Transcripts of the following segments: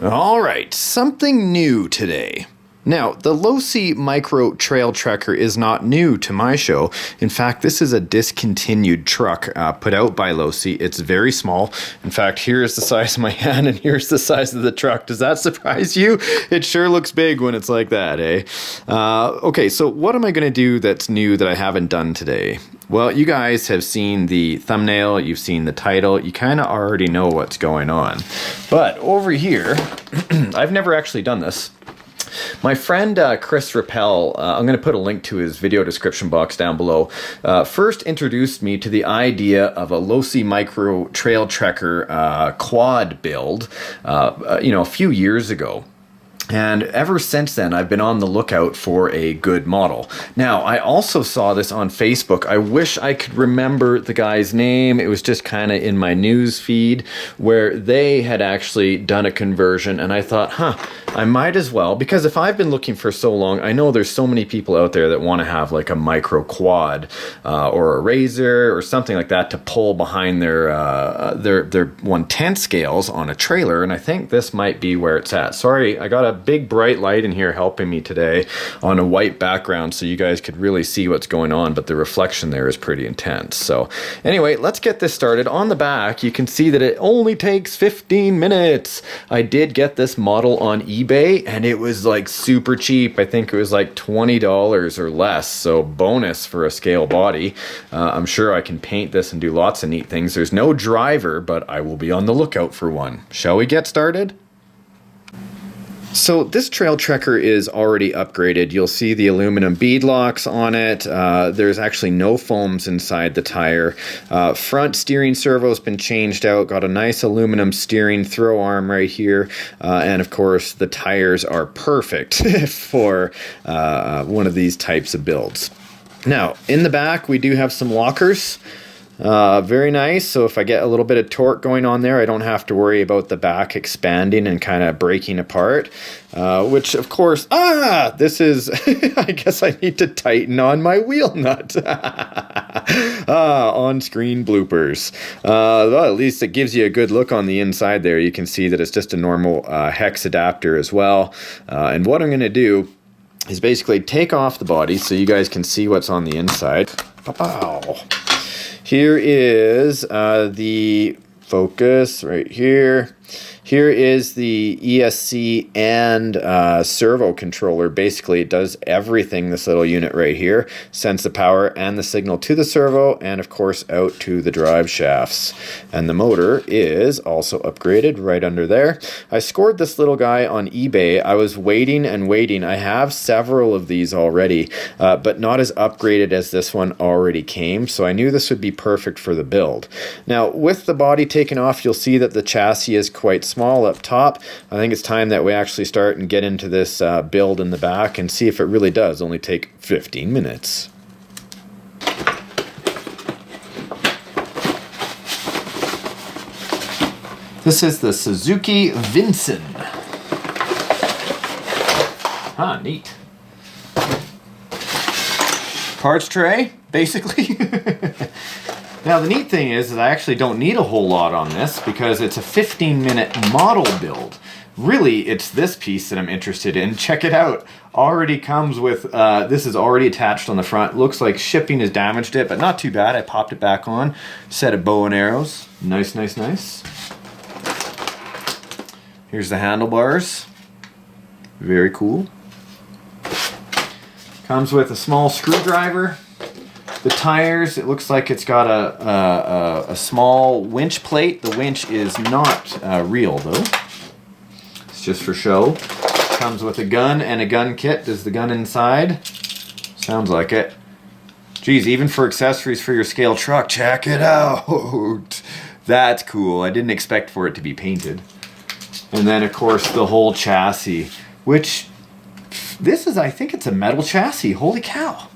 All right, something new today. Now, the Losi Micro Trail Trekker is not new to my show. In fact, this is a discontinued truck put out by Losi. It's very small. In fact, here's the size of my hand and here's the size of the truck. Does that surprise you? It sure looks big when it's like that, eh? Okay, so what am I going to do that's new that I haven't done today? Well, you guys have seen the thumbnail, you've seen the title, you kind of already know what's going on. But over here, I've never actually done this. My friend Chris Rappel, I'm going to put a link to his video description box down below, first introduced me to the idea of a Losi Micro Trail Trekker quad build, a few years ago. And ever since then, I've been on the lookout for a good model. Now, I also saw this on Facebook. I wish I could remember the guy's name. It was just kind of in my news feed where they had actually done a conversion. And I thought, I might as well. Because if I've been looking for so long, I know there's so many people out there that want to have like a micro quad or a razor or something like that to pull behind their 1/10 scales on a trailer. And I think this might be where it's at. Sorry, I got a big bright light in here helping me today on a white background so you guys could really see what's going on, but the reflection there is pretty intense. So anyway, let's get this started. On the back, you can see that it only takes 15 minutes. I did get this model on eBay and it was like super cheap. I think it was like $20 or less. So bonus for a scale body. I'm sure I can paint this and do lots of neat things. There's no driver, but I will be on the lookout for one. Shall we get started? So this trail trekker is already upgraded. You'll see the aluminum bead locks on it. There's actually no foams inside the tire. Front steering servo has been changed out. Got a nice aluminum steering throw arm right here. And of course the tires are perfect for one of these types of builds. Now in the back we do have some lockers. Very nice. So if I get a little bit of torque going on there, I don't have to worry about the back expanding and kind of breaking apart, which of course, this is, I guess I need to tighten on my wheel nut. On-screen bloopers. Well, at least it gives you a good look on the inside there. You can see that it's just a normal hex adapter as well. And what I'm going to do is basically take off the body so you guys can see what's on the inside. Pow. Here is the focus right here. Here is the ESC and servo controller. Basically, it does everything, this little unit right here. Sends the power and the signal to the servo and, of course, out to the drive shafts. And the motor is also upgraded right under there. I scored this little guy on eBay. I was waiting and waiting. I have several of these already, but not as upgraded as this one already came. So I knew this would be perfect for the build. Now, with the body taken off, you'll see that the chassis is quite small up top. I think it's time that we actually start and get into this build in the back and see if it really does only take 15 minutes. This is the Suzuki Vinsen. Neat. Parts tray, basically. Now the neat thing is that I actually don't need a whole lot on this because it's a 15-minute model build. Really, it's this piece that I'm interested in. Check it out. Already comes with, this is already attached on the front. Looks like shipping has damaged it, but not too bad. I popped it back on. Set of bow and arrows. Nice, nice, nice. Here's the handlebars. Very cool. Comes with a small screwdriver. The tires, it looks like it's got a small winch plate. The winch is not real though. It's just for show. Comes with a gun and a gun kit. Does the gun inside? Sounds like it. Geez, even for accessories for your scale truck, check it out. That's cool. I didn't expect for it to be painted. And then of course the whole chassis, which this is, I think it's a metal chassis. Holy cow.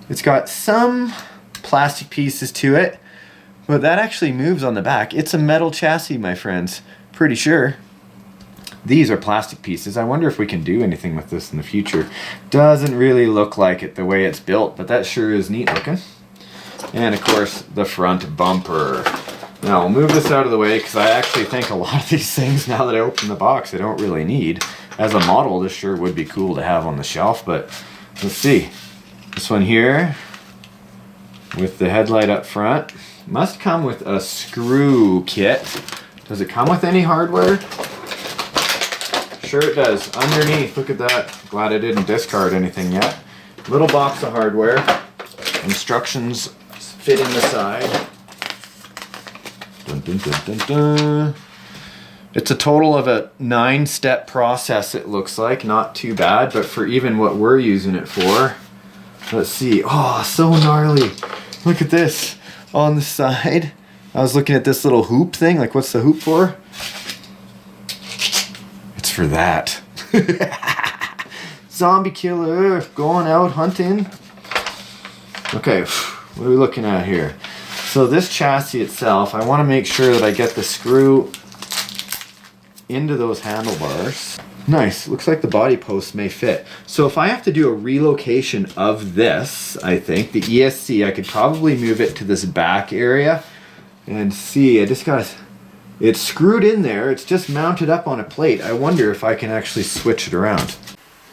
It's got some plastic pieces to it, but that actually moves on the back. It's a metal chassis, my friends. Pretty sure. These are plastic pieces. I wonder if we can do anything with this in the future. Doesn't really look like it the way it's built, but that sure is neat looking. And of course, the front bumper. Now we'll move this out of the way because I actually think a lot of these things, now that I open the box, I don't really need. As a model, this sure would be cool to have on the shelf, but let's see. This one here with the headlight up front must come with a screw kit. Does it come with any hardware? Sure it does. Underneath, look at that. Glad I didn't discard anything yet. Little box of hardware. Instructions fit in the side. Dun, dun, dun, dun, dun. It's a total of a 9-step process, it looks like. Not too bad, but for even what we're using it for. Let's see. Oh, so gnarly. Look at this on the side. I was looking at this little hoop thing. Like, what's the hoop for? It's for that. Zombie killer going out hunting. Okay, what are we looking at here? So this chassis itself, I want to make sure that I get the screw into those handlebars. Nice, looks like the body post may fit. So if I have to do a relocation of this, I think, the ESC, I could probably move it to this back area and see, I just got it's screwed in there, it's just mounted up on a plate. I wonder if I can actually switch it around.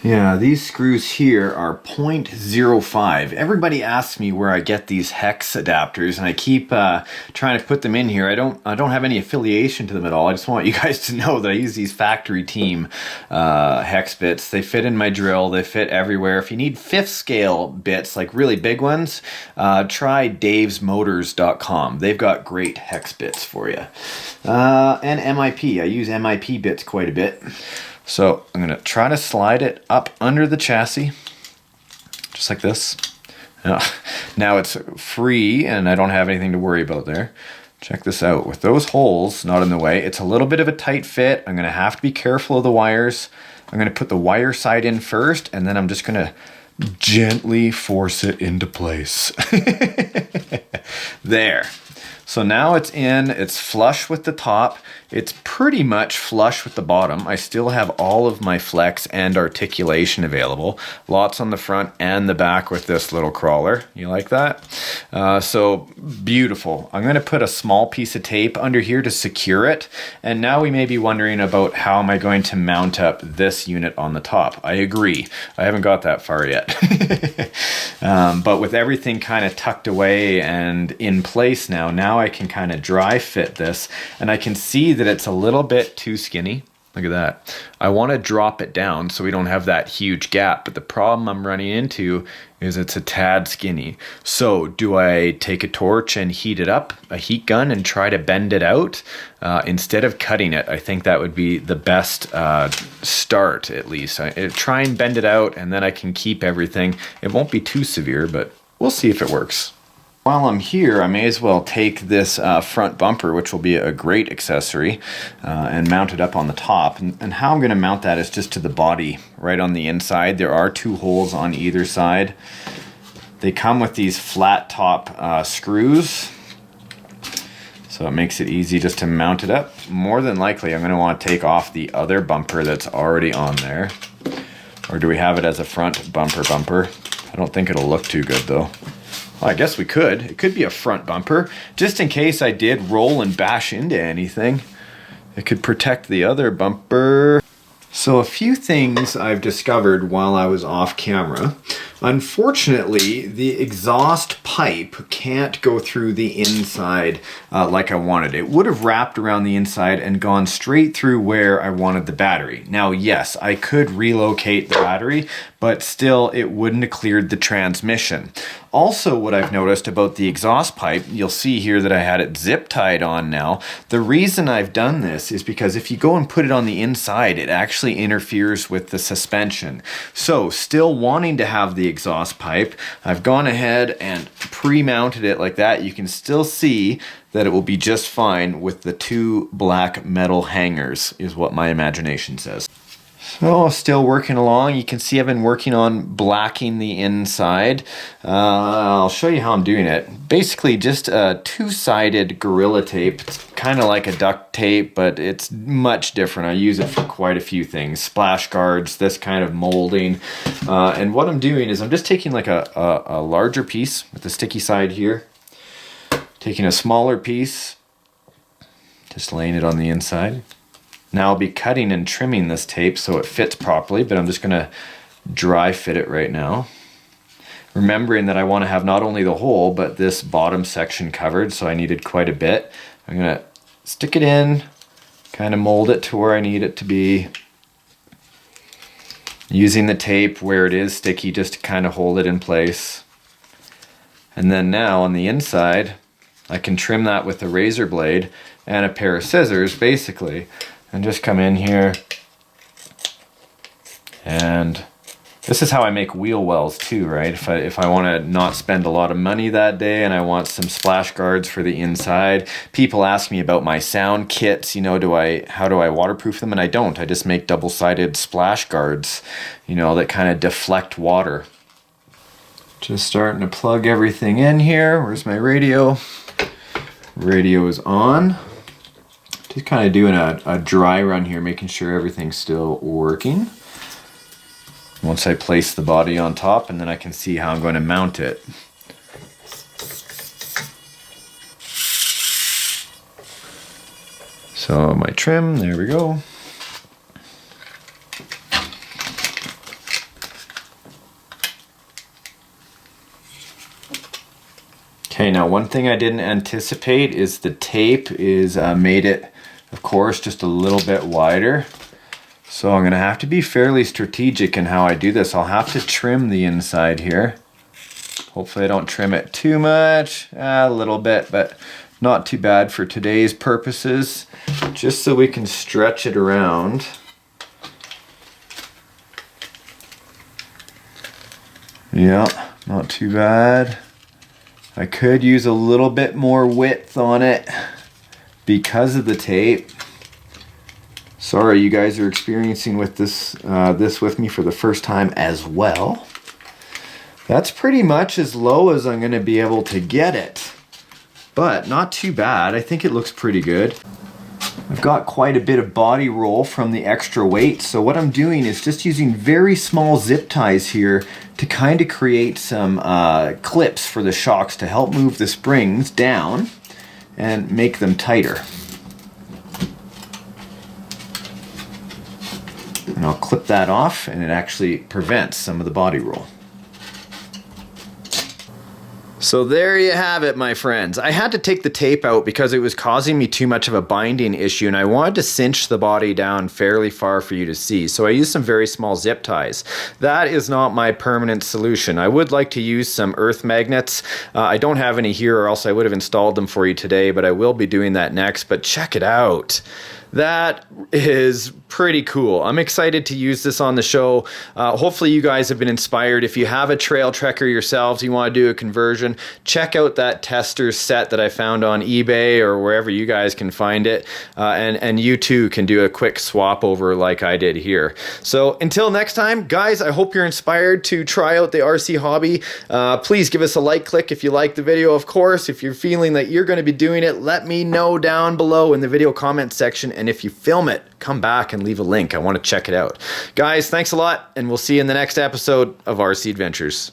Yeah, these screws here are 0.05. Everybody asks me where I get these hex adapters, and I keep trying to put them in here. I don't have any affiliation to them at all. I just want you guys to know that I use these factory team hex bits. They fit in my drill. They fit everywhere. If you need 5th scale bits, like really big ones, try davesmotors.com. They've got great hex bits for you. And MIP. I use MIP bits quite a bit. So I'm going to try to slide it up under the chassis, just like this. Now it's free and I don't have anything to worry about there. Check this out. With those holes not in the way, it's a little bit of a tight fit. I'm going to have to be careful of the wires. I'm going to put the wire side in first, and then I'm just going to gently force it into place. There. So now it's in, it's flush with the top, it's pretty much flush with the bottom. I still have all of my flex and articulation available. Lots on the front and the back with this little crawler. You like that? So beautiful. I'm going to put a small piece of tape under here to secure it. And now we may be wondering about how am I going to mount up this unit on the top. I agree. I haven't got that far yet. But with everything kind of tucked away and in place now I can kind of dry fit this, and I can see that it's a little bit too skinny. Look at that. I want to drop it down so we don't have that huge gap, but the problem I'm running into is it's a tad skinny. So do I take a torch and heat it up, a heat gun, and try to bend it out? Instead of cutting it, I think that would be the best start, at least. Try and bend it out, and then I can keep everything. It won't be too severe, but we'll see if it works. While I'm here, I may as well take this front bumper, which will be a great accessory, and mount it up on the top. And how I'm going to mount that is just to the body, right on the inside. There are 2 holes on either side. They come with these flat top screws, so it makes it easy just to mount it up. More than likely, I'm going to want to take off the other bumper that's already on there. Or do we have it as a front bumper? I don't think it'll look too good, though. Well, I guess we could. It could be a front bumper, just in case I did roll and bash into anything. It could protect the other bumper. So a few things I've discovered while I was off camera. Unfortunately, the exhaust pipe can't go through the inside like I wanted. It would have wrapped around the inside and gone straight through where I wanted the battery. Now, yes, I could relocate the battery, but still it wouldn't have cleared the transmission. Also, what I've noticed about the exhaust pipe, you'll see here that I had it zip tied on now. The reason I've done this is because if you go and put it on the inside, it actually interferes with the suspension. So, still wanting to have the exhaust pipe, I've gone ahead and pre-mounted it like that. You can still see that it will be just fine with the 2 black metal hangers, is what my imagination says. So, still working along. You can see I've been working on blacking the inside. I'll show you how I'm doing it. Basically, just a 2-sided Gorilla Tape. It's kind of like a duct tape, but it's much different. I use it for quite a few things. Splash guards, this kind of molding. And what I'm doing is I'm just taking like a larger piece with the sticky side here, taking a smaller piece, Just laying it on the inside. Now I'll be cutting and trimming this tape so it fits properly, but I'm just gonna dry fit it right now. Remembering that I want to have not only the hole, but this bottom section covered, so I needed quite a bit. I'm gonna stick it in, kind of mold it to where I need it to be. Using the tape where it is sticky just to kind of hold it in place. And then now on the inside, I can trim that with a razor blade and a pair of scissors, basically. And just come in here, and this is how I make wheel wells too, right? If I want to not spend a lot of money that day and I want some splash guards for the inside. People ask me about my sound kits, you know, how do I waterproof them? And I don't. I just make double-sided splash guards, you know, that kind of deflect water. Just starting to plug everything in here. Where's my radio? Radio is on. Just kind of doing a dry run here, making sure everything's still working. Once I place the body on top, and then I can see how I'm going to mount it. So my trim, there we go. Okay, now one thing I didn't anticipate is the tape is made it, of course, just a little bit wider. So I'm gonna have to be fairly strategic in how I do this. I'll have to trim the inside here. Hopefully I don't trim it too much, a little bit, but not too bad for today's purposes. Just so we can stretch it around. Yeah, not too bad. I could use a little bit more width on it because of the tape. Sorry, you guys are experiencing with this with me for the first time as well. That's pretty much as low as I'm going to be able to get it, but not too bad. I think it looks pretty good. I've got quite a bit of body roll from the extra weight, so what I'm doing is just using very small zip ties here to kind of create some clips for the shocks to help move the springs down and make them tighter. And I'll clip that off, and it actually prevents some of the body roll. So there you have it, my friends. I had to take the tape out because it was causing me too much of a binding issue, and I wanted to cinch the body down fairly far for you to see. So I used some very small zip ties. That is not my permanent solution. I would like to use some earth magnets. I don't have any here, or else I would have installed them for you today, but I will be doing that next. But check it out. That is pretty cool. I'm excited to use this on the show. Hopefully you guys have been inspired. If you have a trail trekker yourselves, you want to do a conversion, check out that tester set that I found on eBay or wherever you guys can find it. And you too can do a quick swap over like I did here. So until next time, guys, I hope you're inspired to try out the RC hobby. Please give us a like click if you like the video, of course. If you're feeling that you're going to be doing it, let me know down below in the video comment section. And if you film it, come back and leave a link. I want to check it out. Guys, thanks a lot, and we'll see you in the next episode of RC Adventures.